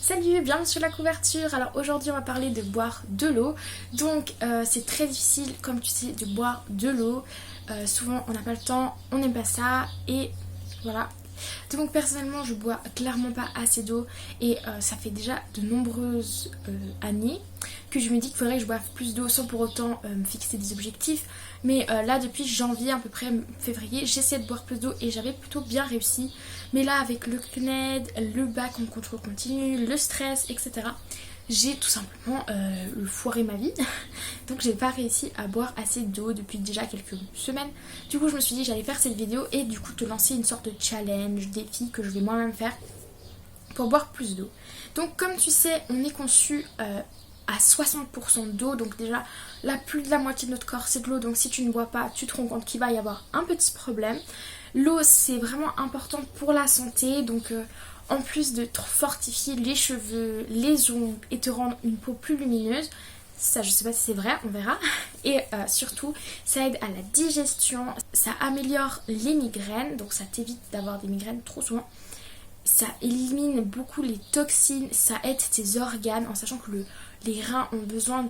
Salut, bienvenue sur la couverture. Alors aujourd'hui on va parler de boire de l'eau. Donc c'est très difficile comme tu sais de boire de l'eau. Souvent on n'a pas le temps, on n'aime pas ça et voilà. Donc personnellement je bois clairement pas assez d'eau et ça fait déjà de nombreuses années que je me dis qu'il faudrait que je boive plus d'eau sans pour autant me fixer des objectifs. Mais là depuis janvier à peu près février j'essaie de boire plus d'eau et j'avais plutôt bien réussi. Mais là avec le CNED, le bac en contrôle continu, le stress, etc. J'ai tout simplement foiré ma vie. Donc j'ai pas réussi à boire assez d'eau depuis déjà quelques semaines. Du coup je me suis dit que j'allais faire cette vidéo et du coup te lancer une sorte de challenge, défi que je vais moi-même faire pour boire plus d'eau. Donc comme tu sais on est conçu à 60% d'eau, donc déjà plus de la moitié de notre corps c'est de l'eau, donc si tu ne bois pas tu te rends compte qu'il va y avoir un petit problème. L'eau c'est vraiment important pour la santé, donc en plus de te fortifier les cheveux, les ongles et te rendre une peau plus lumineuse, ça je sais pas si c'est vrai, on verra, et surtout ça aide à la digestion, ça améliore les migraines, donc ça t'évite d'avoir des migraines trop souvent. Ça élimine beaucoup les toxines, ça aide tes organes en sachant que les reins ont besoin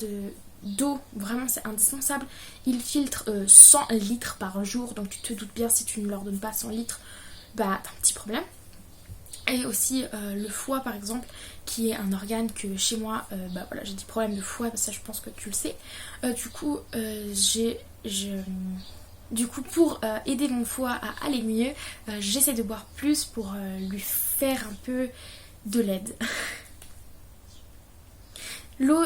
d'eau, vraiment c'est indispensable. Ils filtrent 100 litres par jour, donc tu te doutes bien si tu ne leur donnes pas 100 litres, bah t'as un petit problème. Et aussi le foie par exemple, qui est un organe que chez moi, bah voilà, j'ai des problèmes de foie, ça je pense que tu le sais. Du coup, pour aider mon foie à aller mieux, j'essaie de boire plus pour lui faire un peu de l'aide. L'eau,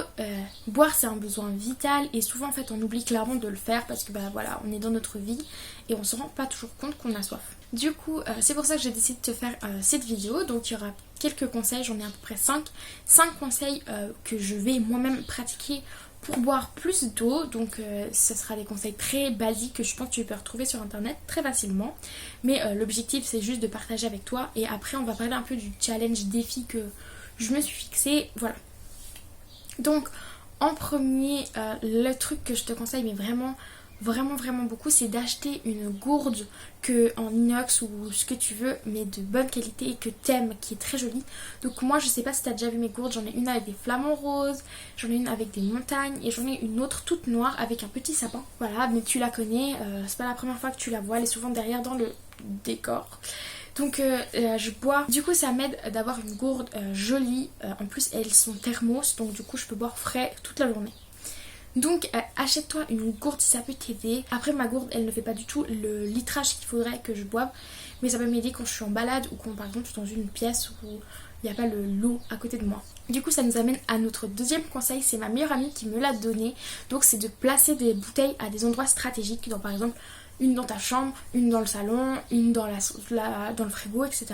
boire c'est un besoin vital et souvent en fait on oublie clairement de le faire parce que bah voilà, on est dans notre vie et on se rend pas toujours compte qu'on a soif. Du coup, c'est pour ça que j'ai décidé de te faire cette vidéo. Donc il y aura quelques conseils, j'en ai à peu près 5 conseils que je vais moi-même pratiquer pour boire plus d'eau. Donc ce sera des conseils très basiques que je pense que tu peux retrouver sur internet très facilement. Mais l'objectif c'est juste de partager avec toi et après on va parler un peu du challenge défi que je me suis fixé. Voilà. Donc en premier, le truc que je te conseille mais vraiment beaucoup, c'est d'acheter une gourde en inox ou ce que tu veux mais de bonne qualité et que t'aimes, qui est très jolie. Donc moi je sais pas si t'as déjà vu mes gourdes, j'en ai une avec des flamants roses, j'en ai une avec des montagnes et j'en ai une autre toute noire avec un petit sapin. Voilà, mais tu la connais, c'est pas la première fois que tu la vois, elle est souvent derrière dans le décor. Donc je bois, du coup ça m'aide d'avoir une gourde jolie, en plus elles sont thermos, donc du coup je peux boire frais toute la journée. Donc achète-toi une gourde si ça peut t'aider. Après ma gourde elle ne fait pas du tout le litrage qu'il faudrait que je boive, mais ça peut m'aider quand je suis en balade ou quand par exemple je suis dans une pièce où il n'y a pas l'eau à côté de moi. Du coup ça nous amène à notre deuxième conseil, c'est ma meilleure amie qui me l'a donné. Donc c'est de placer des bouteilles à des endroits stratégiques, donc par exemple une dans ta chambre, une dans le salon, une dans le frigo, etc.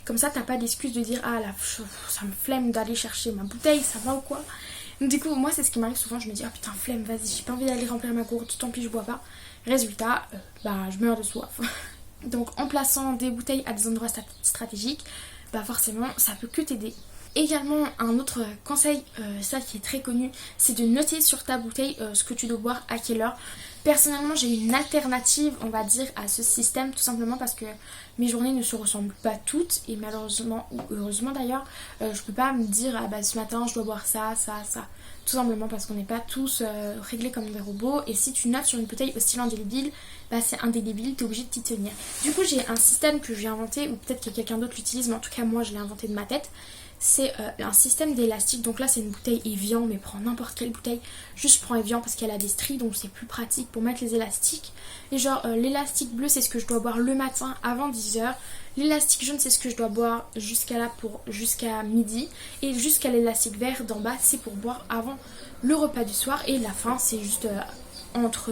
Comme ça t'as pas d'excuse de dire ah là ça me flemme d'aller chercher ma bouteille, ça va ou quoi. Donc du coup moi c'est ce qui m'arrive souvent, je me dis ah putain flemme, vas-y j'ai pas envie d'aller remplir ma gourde, tant pis je bois pas. Résultat, je meurs de soif. Donc en plaçant des bouteilles à des endroits stratégiques, bah forcément ça peut que t'aider. Également un autre conseil, ça qui est très connu, c'est de noter sur ta bouteille ce que tu dois boire à quelle heure. Personnellement j'ai une alternative on va dire à ce système, tout simplement parce que mes journées ne se ressemblent pas toutes et malheureusement ou heureusement d'ailleurs je peux pas me dire ah bah ce matin je dois boire ça. Tout simplement parce qu'on n'est pas tous réglés comme des robots et si tu notes sur une bouteille au style indélébile, bah c'est indélébile, t'es obligé de t'y tenir. Du coup j'ai un système que j'ai inventé ou peut-être que quelqu'un d'autre l'utilise mais en tout cas moi je l'ai inventé de ma tête. C'est un système d'élastique, donc là c'est une bouteille Evian mais prends n'importe quelle bouteille, juste prends Evian parce qu'elle a des stries donc c'est plus pratique pour mettre les élastiques. Et genre l'élastique bleu c'est ce que je dois boire le matin avant 10h, l'élastique jaune c'est ce que je dois boire jusqu'à midi et jusqu'à l'élastique vert d'en bas c'est pour boire avant le repas du soir et la fin c'est juste entre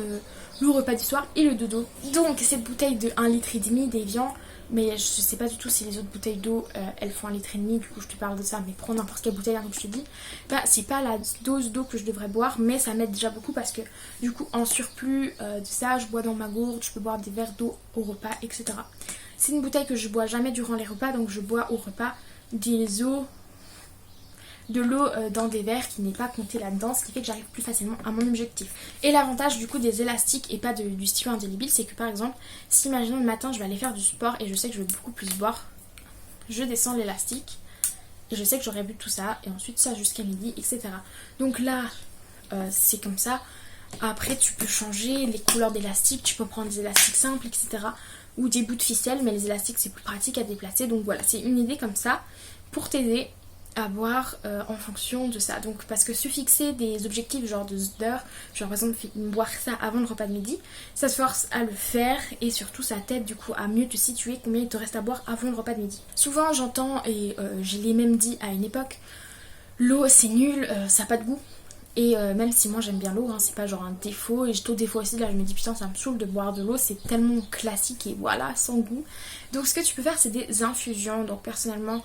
le repas du soir et le dodo. Donc cette bouteille de 1,5 litre d'Evian, mais je sais pas du tout si les autres bouteilles d'eau elles font 1,5 litre, du coup je te parle de ça, mais prends n'importe quelle bouteille comme je te dis, c'est pas la dose d'eau que je devrais boire, mais ça m'aide déjà beaucoup parce que du coup en surplus de ça je bois dans ma gourde, je peux boire des verres d'eau au repas, etc. C'est une bouteille que je bois jamais durant les repas, donc je bois au repas de l'eau dans des verres qui n'est pas compté là-dedans, ce qui fait que j'arrive plus facilement à mon objectif. Et l'avantage du coup des élastiques et pas du stylo indélébile, c'est que par exemple, si imaginons le matin je vais aller faire du sport et je sais que je vais beaucoup plus boire, je descends l'élastique et je sais que j'aurais bu tout ça et ensuite ça jusqu'à midi, etc. Donc là c'est comme ça. Après tu peux changer les couleurs d'élastiques, tu peux prendre des élastiques simples, etc. ou des bouts de ficelle, mais les élastiques c'est plus pratique à déplacer. Donc voilà, c'est une idée comme ça pour t'aider à boire en fonction de ça. Donc parce que se fixer des objectifs genre d'heures, genre par exemple boire ça avant le repas de midi, ça se force à le faire et surtout ça t'aide du coup à mieux te situer combien il te reste à boire avant le repas de midi. Souvent j'entends, et je l'ai même dit à une époque, l'eau c'est nul, ça n'a pas de goût. Et même si moi j'aime bien l'eau, hein, c'est pas genre un défaut, et je trouve des fois aussi là je me dis putain ça me saoule de boire de l'eau, c'est tellement classique et voilà, sans goût. Donc ce que tu peux faire c'est des infusions. Donc personnellement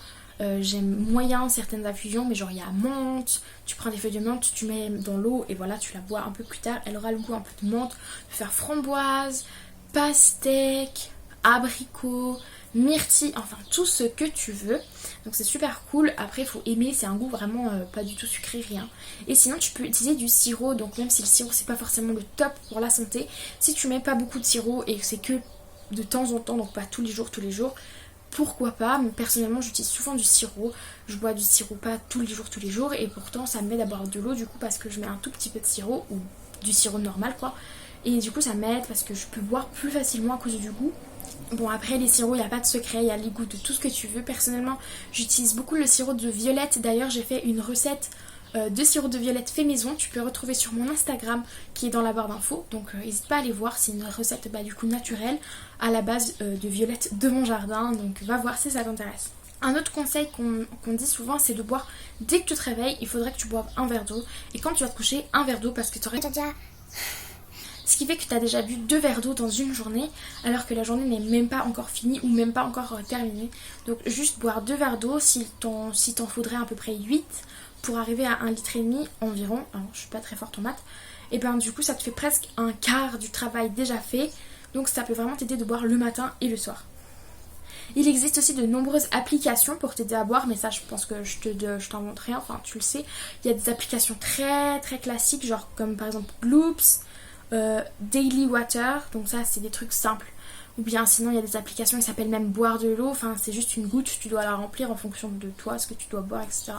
j'aime moyen certaines infusions, mais genre il y a menthe, tu prends des feuilles de menthe, tu mets dans l'eau et voilà tu la bois un peu plus tard, elle aura le goût un peu de menthe. Tu peux faire framboise, pastèque, abricot, myrtille, enfin tout ce que tu veux. Donc c'est super cool. Après il faut aimer, c'est un goût vraiment pas du tout sucré, rien. Et sinon tu peux utiliser du sirop. Donc même si le sirop c'est pas forcément le top pour la santé, si tu mets pas beaucoup de sirop et que c'est que de temps en temps, donc pas tous les jours, pourquoi pas. Mais personnellement j'utilise souvent du sirop. Je bois du sirop pas tous les jours et pourtant ça m'aide à boire de l'eau du coup parce que je mets un tout petit peu de sirop ou du sirop normal quoi. Et du coup ça m'aide parce que je peux boire plus facilement à cause du goût. Bon après les sirops il n'y a pas de secret, il y a les goûts de tout ce que tu veux. Personnellement j'utilise beaucoup le sirop de violette. D'ailleurs j'ai fait une recette de sirop de violette fait maison. Tu peux retrouver sur mon Instagram qui est dans la barre d'infos. Donc n'hésite pas à aller voir, c'est une recette du coup naturelle à la base de violette de mon jardin. Donc va voir si ça t'intéresse. Un autre conseil qu'on dit souvent c'est de boire dès que tu te réveilles. Il faudrait que tu boives un verre d'eau. Et quand tu vas te coucher un verre d'eau parce que tu aurais déjà... Ce qui fait que tu as déjà bu 2 verres d'eau dans une journée alors que la journée n'est même pas encore finie ou même pas encore terminée. Donc juste boire 2 verres d'eau, si t'en faudrait à peu près 8 pour arriver à 1,5 litre environ, alors je suis pas très forte en maths, et bien du coup ça te fait presque un quart du travail déjà fait. Donc ça peut vraiment t'aider de boire le matin et le soir. Il existe aussi de nombreuses applications pour t'aider à boire, mais ça je pense que je t'en montre rien, enfin tu le sais. Il y a des applications très très classiques, genre comme par exemple Gloops, Daily Water, donc ça c'est des trucs simples. Ou bien sinon il y a des applications qui s'appellent même boire de l'eau, enfin c'est juste une goutte, tu dois la remplir en fonction de toi, ce que tu dois boire, etc.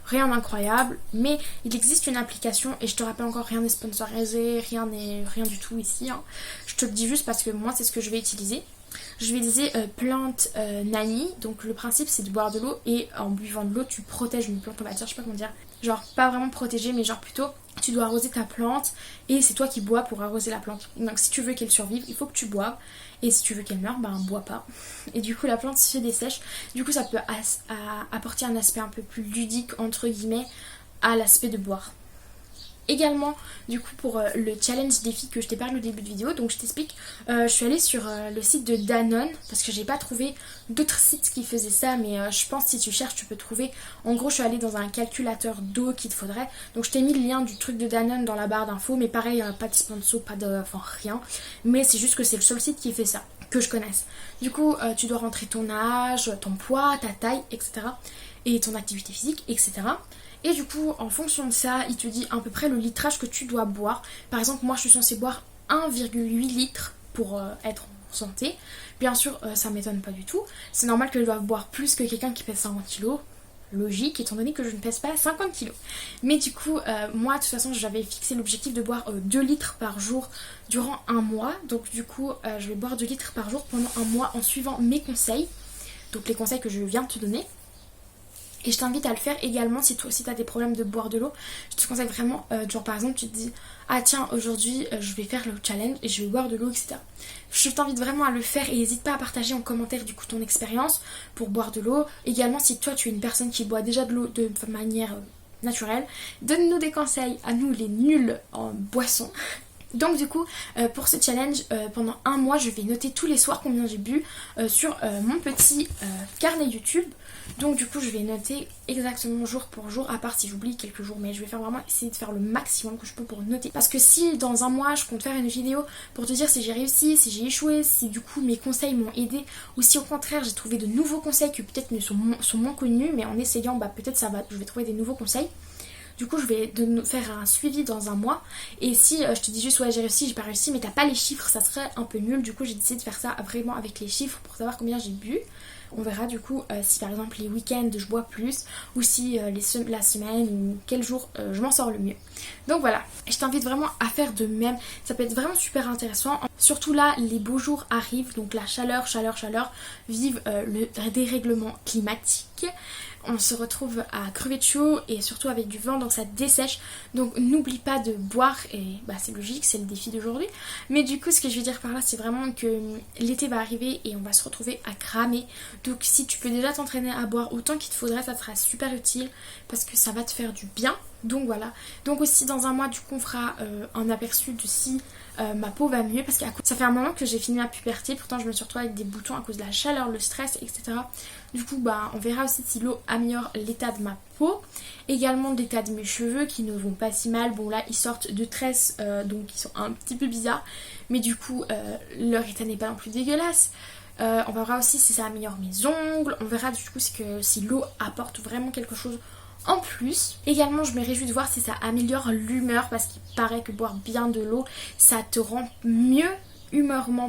Rien d'incroyable, mais il existe une application et je te rappelle encore rien n'est sponsorisé, rien du tout ici, hein. Je te le dis juste parce que moi c'est ce que je vais utiliser. Je vais utiliser plante Nani. Donc le principe c'est de boire de l'eau et en buvant de l'eau tu protèges une plante, on va dire, je sais pas comment dire. Genre pas vraiment protéger mais genre plutôt tu dois arroser ta plante et c'est toi qui bois pour arroser la plante. Donc si tu veux qu'elle survive il faut que tu boives et si tu veux qu'elle meure bois pas. Et du coup la plante se dessèche. Du coup ça peut apporter un aspect un peu plus ludique entre guillemets à l'aspect de boire. Également du coup pour le challenge défi que je t'ai parlé au début de vidéo, donc je t'explique, je suis allée sur le site de Danone parce que j'ai pas trouvé d'autres sites qui faisaient ça, mais je pense que si tu cherches tu peux trouver. En gros je suis allée dans un calculateur d'eau qu'il te faudrait, donc je t'ai mis le lien du truc de Danone dans la barre d'infos, mais pareil pas de sponsor, enfin rien, mais c'est juste que c'est le seul site qui fait ça que je connaisse. Du coup tu dois rentrer ton âge, ton poids, ta taille, etc. et ton activité physique, etc. Et du coup, en fonction de ça, il te dit à peu près le litrage que tu dois boire. Par exemple, moi je suis censée boire 1,8 litres pour être en santé. Bien sûr, ça m'étonne pas du tout. C'est normal que je doive boire plus que quelqu'un qui pèse 50 kilos. Logique, étant donné que je ne pèse pas 50 kilos. Mais du coup, moi de toute façon, j'avais fixé l'objectif de boire 2 litres par jour durant un mois. Donc du coup, je vais boire 2 litres par jour pendant un mois en suivant mes conseils. Donc les conseils que je viens de te donner. Et je t'invite à le faire également si toi aussi tu as des problèmes de boire de l'eau. Je te conseille vraiment, genre par exemple tu te dis ah tiens aujourd'hui je vais faire le challenge et je vais boire de l'eau, etc. Je t'invite vraiment à le faire et n'hésite pas à partager en commentaire du coup ton expérience pour boire de l'eau. Également si toi tu es une personne qui boit déjà de l'eau de manière naturelle, donne-nous des conseils à nous les nuls en boisson. Donc du coup pour ce challenge pendant un mois je vais noter tous les soirs combien j'ai bu sur mon petit carnet YouTube. Donc du coup je vais noter exactement jour pour jour, à part si j'oublie quelques jours, mais je vais vraiment essayer de faire le maximum que je peux pour noter. Parce que si dans un mois je compte faire une vidéo pour te dire si j'ai réussi, si j'ai échoué, si du coup mes conseils m'ont aidé, ou si au contraire j'ai trouvé de nouveaux conseils qui peut-être sont moins connus, mais en essayant peut-être je vais trouver des nouveaux conseils. Du coup je vais faire un suivi dans un mois. Et si je te dis juste ouais j'ai réussi, j'ai pas réussi, mais t'as pas les chiffres, ça serait un peu nul. Du coup j'ai décidé de faire ça vraiment avec les chiffres pour savoir combien j'ai bu. On verra du coup si par exemple les week-ends je bois plus ou si la semaine ou quel jour je m'en sors le mieux. Donc voilà, je t'invite vraiment à faire de même, ça peut être vraiment super intéressant. Surtout là, les beaux jours arrivent, donc la chaleur, vive le dérèglement climatique. On se retrouve à crever de chaud et surtout avec du vent, donc ça dessèche. Donc n'oublie pas de boire, et bah c'est logique, c'est le défi d'aujourd'hui. Mais du coup, ce que je veux dire par là, c'est vraiment que l'été va arriver et on va se retrouver à cramer. Donc si tu peux déjà t'entraîner à boire autant qu'il te faudrait, ça te sera super utile parce que ça va te faire du bien. Donc voilà. Donc aussi dans un mois, du coup, on fera un aperçu de si ma peau va mieux, parce que ça fait un moment que j'ai fini ma puberté, pourtant je me suis retrouvée avec des boutons à cause de la chaleur, le stress, etc. Du coup bah on verra aussi si l'eau améliore l'état de ma peau, également l'état de mes cheveux qui ne vont pas si mal. Bon là ils sortent de tresse donc ils sont un petit peu bizarres, mais du coup leur état n'est pas non plus dégueulasse. On verra aussi si ça améliore mes ongles, on verra du coup si l'eau apporte vraiment quelque chose en plus. Également je me réjouis de voir si ça améliore l'humeur, parce qu'il paraît que boire bien de l'eau ça te rend mieux humeureusement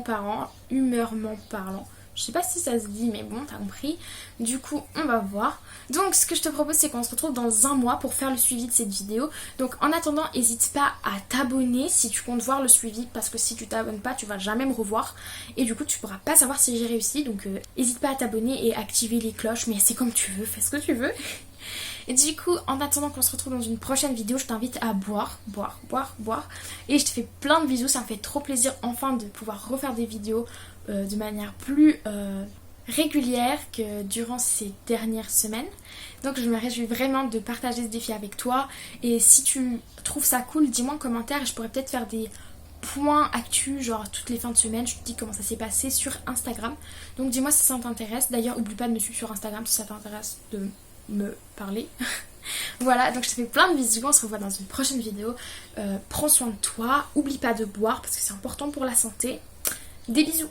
parlant. Je sais pas si ça se dit mais bon t'as compris. Du coup on va voir. Donc ce que je te propose c'est qu'on se retrouve dans un mois pour faire le suivi de cette vidéo. Donc en attendant n'hésite pas à t'abonner si tu comptes voir le suivi, parce que si tu t'abonnes pas tu vas jamais me revoir et du coup tu pourras pas savoir si j'ai réussi. Donc n'hésite pas à t'abonner et activer les cloches, mais c'est comme tu veux, fais ce que tu veux. Et du coup, en attendant qu'on se retrouve dans une prochaine vidéo, je t'invite à boire. Et je te fais plein de bisous, ça me fait trop plaisir enfin de pouvoir refaire des vidéos de manière plus régulière que durant ces dernières semaines. Donc je me réjouis vraiment de partager ce défi avec toi. Et si tu trouves ça cool, dis-moi en commentaire et je pourrais peut-être faire des points actus, genre toutes les fins de semaine, je te dis comment ça s'est passé sur Instagram. Donc dis-moi si ça t'intéresse. D'ailleurs, oublie pas de me suivre sur Instagram si ça t'intéresse de me parler. Voilà, donc je te fais plein de bisous, on se revoit dans une prochaine vidéo. Prends soin de toi, oublie pas de boire parce que c'est important pour la santé. Des bisous.